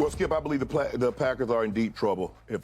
Well, Skip, I believe the Packers are in deep trouble if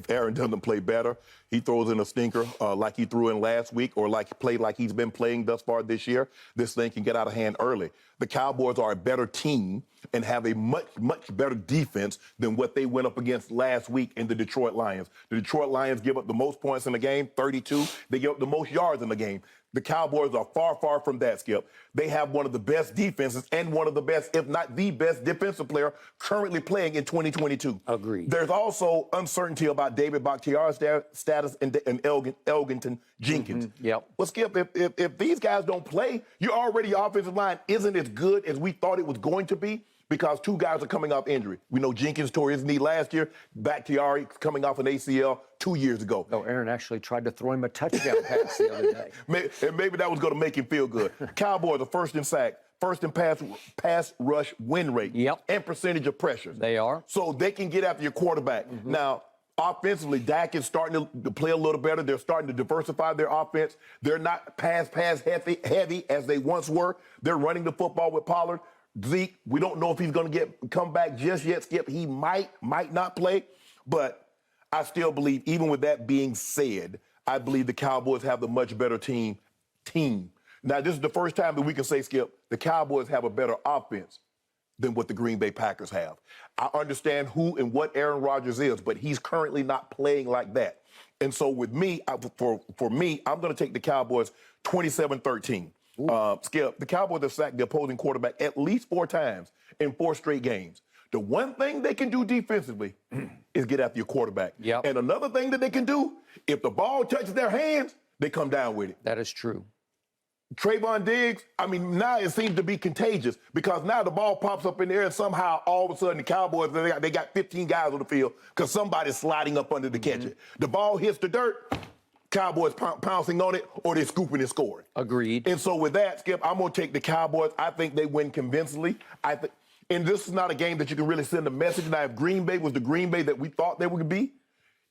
Aaron doesn't play better. He throws in a stinker like he threw in last week or played like he's been playing thus far this year. This thing can get out of hand early. The Cowboys are a better team and have a much better defense than what they went up against last week in the Detroit Lions. The Detroit Lions give up the most points in the game, 32. They give up the most yards in the game. The Cowboys are far from that, Skip. They have one of the best defenses and one of the best, if not the best, defensive player currently playing in 2022. Agreed. There's also uncertainty about David Bakhtiari's status and Elgington Jenkins. Mm-hmm. Yep. Well, Skip, if these guys don't play, your offensive line isn't as good as we thought it was going to be, because two guys are coming off injury. We know Jenkins tore his knee last year. Bakhtiari coming off an ACL 2 years ago. Oh, Aaron actually tried to throw him a touchdown pass the other day. Maybe that was going to make him feel good. Cowboys are first in sack, first in pass rush win rate, and percentage of pressures. They are. So they can get after your quarterback. Mm-hmm. Now, offensively, Dak is starting to play a little better. They're starting to diversify their offense. They're not pass heavy as they once were. They're running the football with Pollard. Zeke, we don't know if he's going to come back just yet, Skip. He might not play, but I still believe, even with that being said, I believe the Cowboys have the much better team. Now, this is the first time that we can say, Skip, the Cowboys have a better offense than what the Green Bay Packers have. I understand who and what Aaron Rodgers is, but he's currently not playing like that. And so with me, for me, I'm going to take the Cowboys 27-13. Skip, the Cowboys have sacked the opposing quarterback at least 4 times in 4 straight games. The one thing they can do defensively is get after your quarterback. Yep. And another thing that they can do, if the ball touches their hands, they come down with it. That is true. Trayvon Diggs, I mean, now it seems to be contagious, because now the ball pops up in the air and somehow all of a sudden the Cowboys, they got 15 guys on the field because somebody's sliding up under to catch it. The ball hits the dirt, Cowboys pouncing on it, or they're scooping and scoring. Agreed. And so with that, Skip, I'm going to take the Cowboys. I think they win convincingly. And this is not a game that you can really send a message. Now, if Green Bay was the Green Bay that we thought they would be,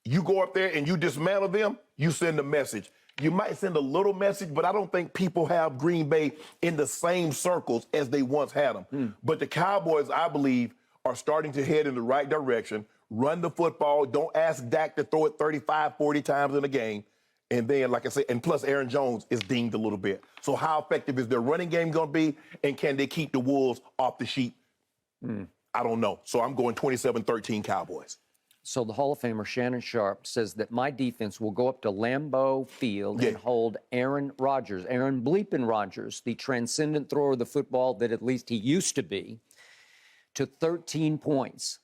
you go up there and you dismantle them, you send a message. You might send a little message, but I don't think people have Green Bay in the same circles as they once had them. But the Cowboys, I believe, are starting to head in the right direction, run the football, don't ask Dak to throw it 35, 40 times in a game. And then, like I said, and plus Aaron Jones is dinged a little bit. So how effective is their running game going to be, and can they keep the Wolves off the sheep? I don't know. So I'm going 27-13 Cowboys. So the Hall of Famer Shannon Sharpe says that my defense will go up to Lambeau Field and hold Aaron Rodgers, Aaron bleepin' Rodgers, the transcendent thrower of the football that at least he used to be, to 13 points.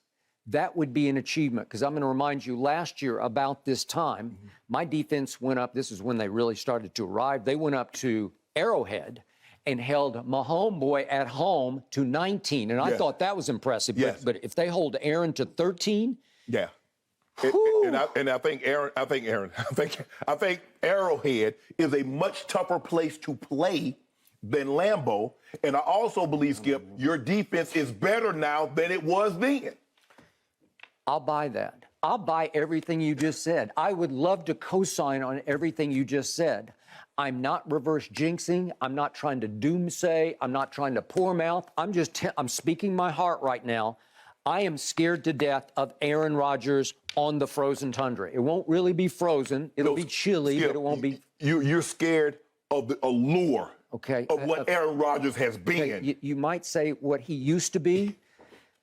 That would be an achievement, because I'm going to remind you, last year about this time, my defense went up. This is when they really started to arrive. They went up to Arrowhead and held my homeboy at home to 19. And I thought that was impressive. Yes. But if they hold Aaron to 13, I think Arrowhead is a much tougher place to play than Lambeau. And I also believe, Skip, your defense is better now than it was then. I'll buy that. I'll buy everything you just said. I would love to co-sign on everything you just said. I'm not reverse jinxing. I'm not trying to doomsay. I'm not trying to pour mouth. I'm speaking my heart right now. I am scared to death of Aaron Rodgers on the frozen tundra. It won't really be frozen. It'll be chilly, Skip, but it won't be. You're scared of the allure of what Aaron Rodgers has been. Okay, you might say what he used to be,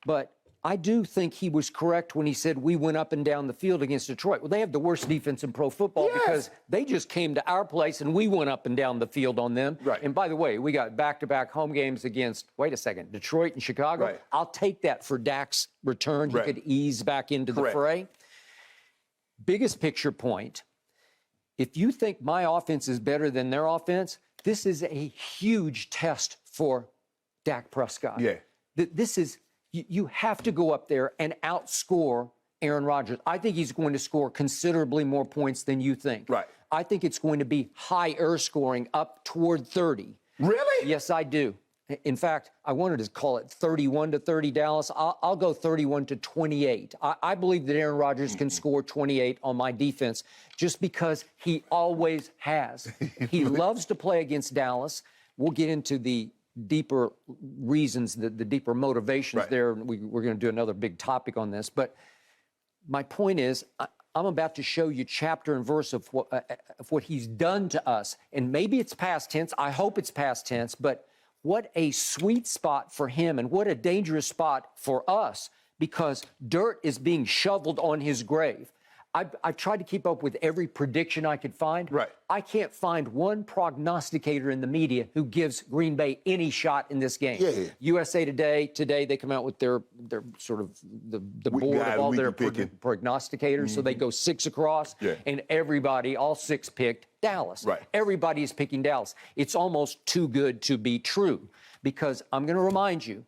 but I do think he was correct when he said we went up and down the field against Detroit. Well, they have the worst defense in pro football because they just came to our place and we went up and down the field on them. Right. And by the way, we got back-to-back home games against, Detroit and Chicago. Right. I'll take that for Dak's return. He could ease back into the fray. Biggest picture point, if you think my offense is better than their offense, this is a huge test for Dak Prescott. Yeah. This is... You have to go up there and outscore Aaron Rodgers. I think he's going to score considerably more points than you think. Right. I think it's going to be higher scoring, up toward 30. Really? Yes, I do. In fact, I wanted to call it 31-30 Dallas. I'll go 31-28. I believe that Aaron Rodgers can score 28 on my defense just because he always has. He loves to play against Dallas. We'll get into the deeper reasons, the deeper motivations Right. there. We're going to do another big topic on this. But my point is, I'm about to show you chapter and verse of what he's done to us. And maybe it's past tense. I hope it's past tense. But what a sweet spot for him and what a dangerous spot for us, because dirt is being shoveled on his grave. I've tried to keep up with every prediction I could find. Right. I can't find one prognosticator in the media who gives Green Bay any shot in this game. Yeah. USA Today they come out with their sort of the board of all their prognosticators. So they go 6 across, and everybody, all 6 picked Dallas. Right. Everybody is picking Dallas. It's almost too good to be true, because I'm going to remind you,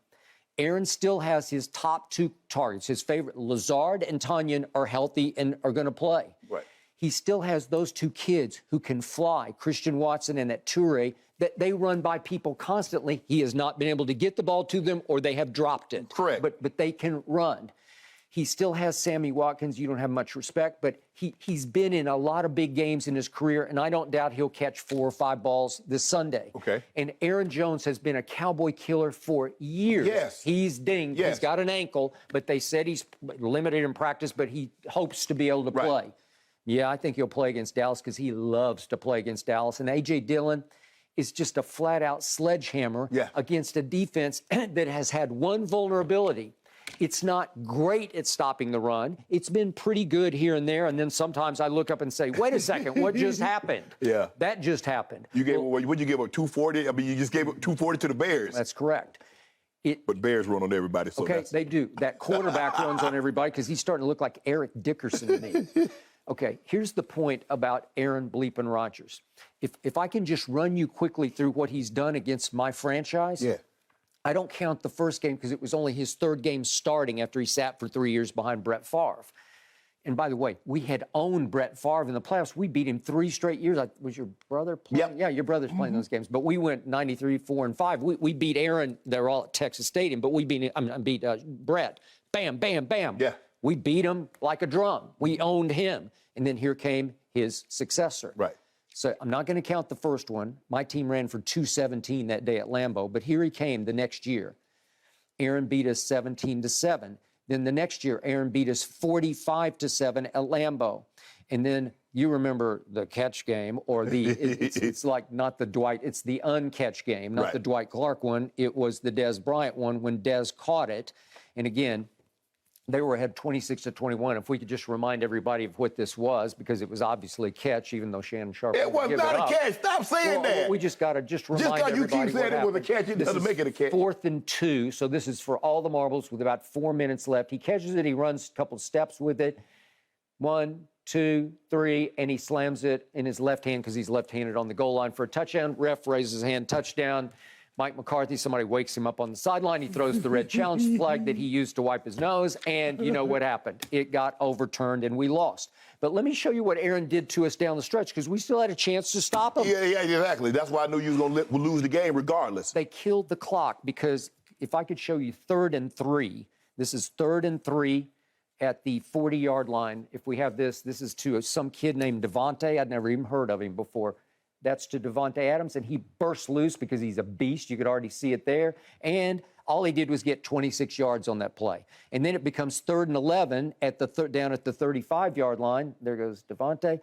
Aaron still has his top 2 targets. His favorite, Lazard and Tanyan, are healthy and are going to play. Right. He still has those 2 kids who can fly, Christian Watson and that Toure, that they run by people constantly. He has not been able to get the ball to them, or they have dropped it. Correct. But they can run. He still has Sammy Watkins. You don't have much respect, but he's been in a lot of big games in his career, and I don't doubt he'll catch 4 or 5 balls this Sunday. Okay. And Aaron Jones has been a Cowboy killer for years. Yes. He's dinged. Yes. He's got an ankle, but they said he's limited in practice, but he hopes to be able to play. Yeah, I think he'll play against Dallas because he loves to play against Dallas. And A.J. Dillon is just a flat-out sledgehammer against a defense that has had one vulnerability. It's not great at stopping the run. It's been pretty good here and there, and then sometimes I look up and say, wait a second, what just happened? Yeah. That just happened. You gave what'd you give up, 240? I mean, you just gave up 240 to the Bears. That's correct. But Bears run on everybody. So okay, they do. That quarterback runs on everybody because he's starting to look like Eric Dickerson to me. Okay, here's the point about Aaron Bleepin' Rodgers. If I can just run you quickly through what he's done against my franchise, I don't count the first game because it was only his 3rd game starting after he sat for 3 years behind Brett Favre. And by the way, we had owned Brett Favre in the playoffs. We beat him 3 straight years. Was your brother playing? Yep. Yeah, your brother's playing those games. But we went 93, 4, and 5. We beat Aaron. They're all at Texas Stadium, but we beat Brett. Bam, bam, bam. Yeah. We beat him like a drum. We owned him. And then here came his successor. Right. So I'm not going to count the first one. My team ran for 217 that day at Lambeau, but here he came the next year. Aaron beat us 17-7. Then the next year, Aaron beat us 45-7 at Lambeau. And then you remember the catch game, or it's like not the Dwight, it's the uncatch game, not the Dwight Clark one. It was the Dez Bryant one when Dez caught it. And again, they were ahead 26-21. If we could just remind everybody of what this was, because it was obviously a catch, even though Shannon Sharpe It was not a catch. Stop saying that. We just got to remind everybody. Just because you keep saying it was a catch, it doesn't make it a catch. 4th and 2, so this is for all the marbles with about 4 minutes left. He catches it. He runs a couple steps with it. 1, 2, 3, and he slams it in his left hand because he's left-handed on the goal line for a touchdown. Ref raises his hand, touchdown. Mike McCarthy, somebody wakes him up on the sideline. He throws the red challenge flag that he used to wipe his nose, and you know what happened. It got overturned, and we lost. But let me show you what Aaron did to us down the stretch, because we still had a chance to stop him. Yeah, exactly. That's why I knew you was going to lose the game regardless. They killed the clock, because if I could show you 3rd and 3, this is 3rd and 3 at the 40-yard line. If we have this is to some kid named Devontae. I'd never even heard of him before. That's to Devontae Adams, and he burst loose because he's a beast. You could already see it there. And all he did was get 26 yards on that play. And then it becomes 3rd and 11 at down at the 35-yard line. There goes Devontae.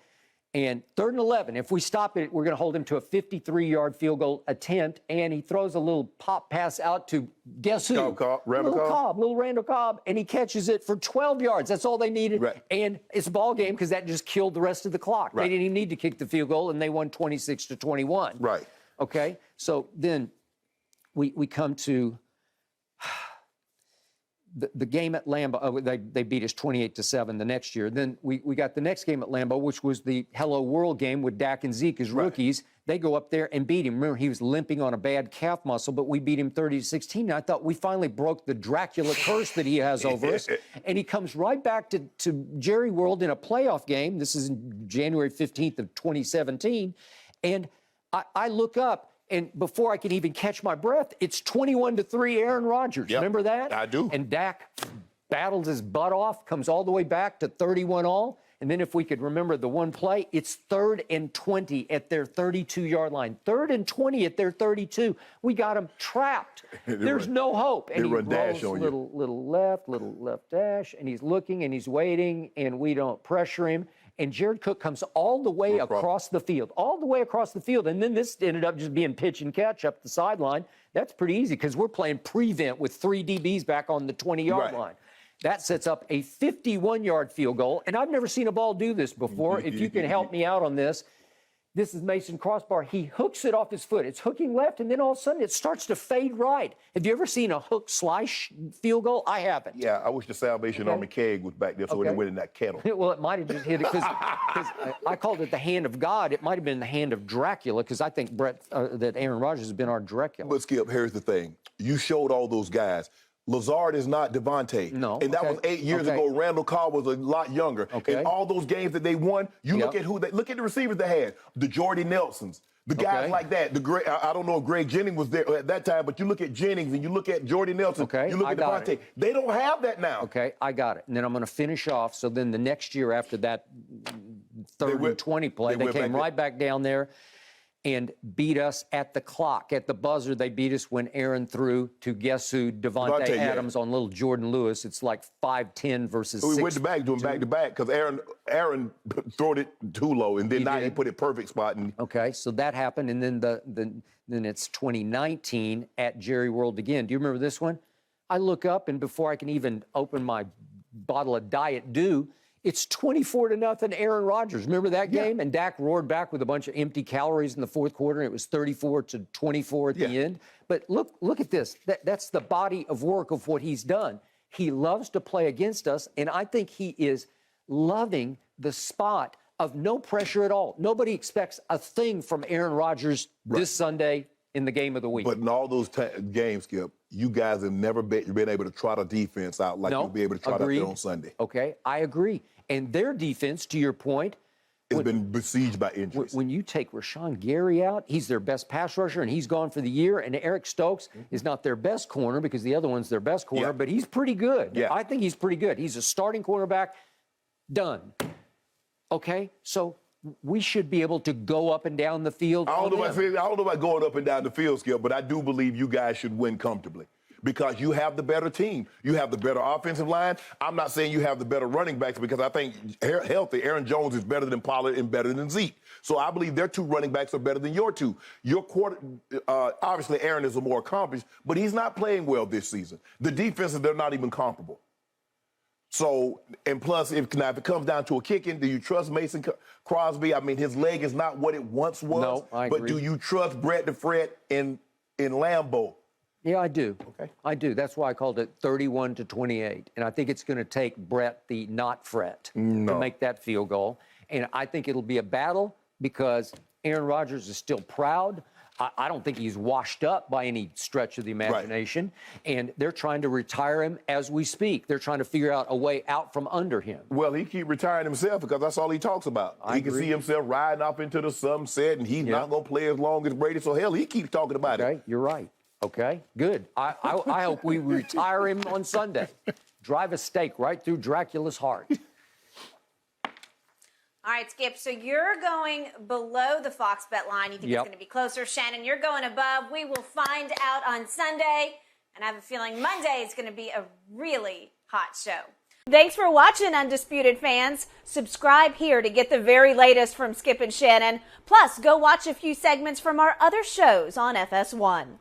And 3rd and 11, if we stop it, we're going to hold him to a 53-yard field goal attempt. And he throws a little pop pass out to, guess who? Little Randall Cobb. And he catches it for 12 yards. That's all they needed. Right. And it's a ball game because that just killed the rest of the clock. Right. They didn't even need to kick the field goal, and they won 26-21. Right. Okay? So then we come to the game at Lambeau. They beat us 28-7 the next year. Then we got the next game at Lambeau, which was the Hello World game with Dak and Zeke as rookies. They go up there and beat him. Remember, he was limping on a bad calf muscle, but we beat him 30-16. And I thought we finally broke the Dracula curse that he has over us. And he comes right back to Jerry World in a playoff game. This is January 15th of 2017. And I look up, and before I can even catch my breath, it's 21-3 Aaron Rodgers. Yep, Remember that? I do. And Dak battles his butt off, comes all the way back to 31-all. And then if we could remember the one play, it's 3rd and 20 at their 32-yard line. 3rd and 20 at their 32. We got them trapped. There's no hope. And he run rolls dash on little left dash, and he's looking and he's waiting, and we don't pressure him. And Jared Cook comes all the way across the field, And then this ended up just being pitch and catch up the sideline. That's pretty easy because we're playing prevent with 3 DBs back on the 20-yard line. That sets up a 51-yard field goal. And I've never seen a ball do this before. If you can help me out on this. This is Mason Crossbar. He hooks it off his foot. It's hooking left, and then all of a sudden it starts to fade right. Have you ever seen a hook slice field goal? I haven't. Yeah, I wish the Salvation Army keg was back there so it went in that kettle. Well, it might have just hit it because I called it the hand of God. It might have been the hand of Dracula because I think that Aaron Rodgers has been our Dracula. But, Skip, here's the thing. You showed all those guys. Lazard is not Devontae. No. And that was 8 years ago. Randall Cobb was a lot younger. In all those games that they won, you look at look at the receivers they had. The Jordy Nelsons, the guys like that. I don't know if Greg Jennings was there at that time, but you look at Jennings and you look at Jordy Nelson. You look at Devontae. They don't have that now. Okay, I got it. And then I'm going to finish off. So then the next year after that 3rd and 20 play, they came right back down there and beat us at the clock. At the buzzer, they beat us when Aaron threw to guess who? Devontae Adams on little Jordan Lewis. It's like 5'10" versus 6'2". We went back to him back-to-back because Aaron threw it too low, and then he put it perfect spot. Okay, so that happened, and then then it's 2019 at Jerry World again. Do you remember this one? I look up, and before I can even open my bottle of Diet Dew, it's 24-0 Aaron Rodgers. Remember that game? And Dak roared back with a bunch of empty calories in the fourth quarter, and it was 34-24 at the end. But look at this. That's the body of work of what he's done. He loves to play against us, and I think he is loving the spot of no pressure at all. Nobody expects a thing from Aaron Rodgers this Sunday in the game of the week. But in all those games, Skip, you guys have never been able to trot a defense out like you'll be able to trot out there on Sunday. Okay, I agree. And their defense, to your point, has been besieged by injuries. When you take Rashawn Gary out, he's their best pass rusher, and he's gone for the year. And Eric Stokes is not their best corner because the other one's their best corner, but he's pretty good. I think he's pretty good. He's a starting cornerback. Done. Okay, so we should be able to go up and down the field. I don't know about going up and down the field, Skip, but I do believe you guys should win comfortably. Because you have the better team. You have the better offensive line. I'm not saying you have the better running backs because I think healthy Aaron Jones is better than Pollard and better than Zeke. So I believe their 2 running backs are better than your 2. Your obviously Aaron is a more accomplished, but he's not playing well this season. The defenses, they're not even comparable. So, and plus, if it comes down to a kicking, do you trust Mason Crosby? I mean, his leg is not what it once was. No, I agree. But do you trust Brett DeFred in Lambeau? Yeah, I do. Okay. I do. That's why I called it 31-28. And I think it's going to take Brett the not Fret to make that field goal. And I think it'll be a battle because Aaron Rodgers is still proud. I don't think he's washed up by any stretch of the imagination. And they're trying to retire him as we speak. They're trying to figure out a way out from under him. Well, he keep retiring himself because that's all he talks about. He can see himself riding off into the sunset, and he's not going to play as long as Brady. So, hell, he keeps talking about it. Okay, you're right. Okay, good. I hope we retire him on Sunday. Drive a stake right through Dracula's heart. All right, Skip, so you're going below the Fox bet line. You think it's going to be closer. Shannon, you're going above. We will find out on Sunday. And I have a feeling Monday is going to be a really hot show. Thanks for watching, Undisputed fans. Subscribe here to get the very latest from Skip and Shannon. Plus, go watch a few segments from our other shows on FS1.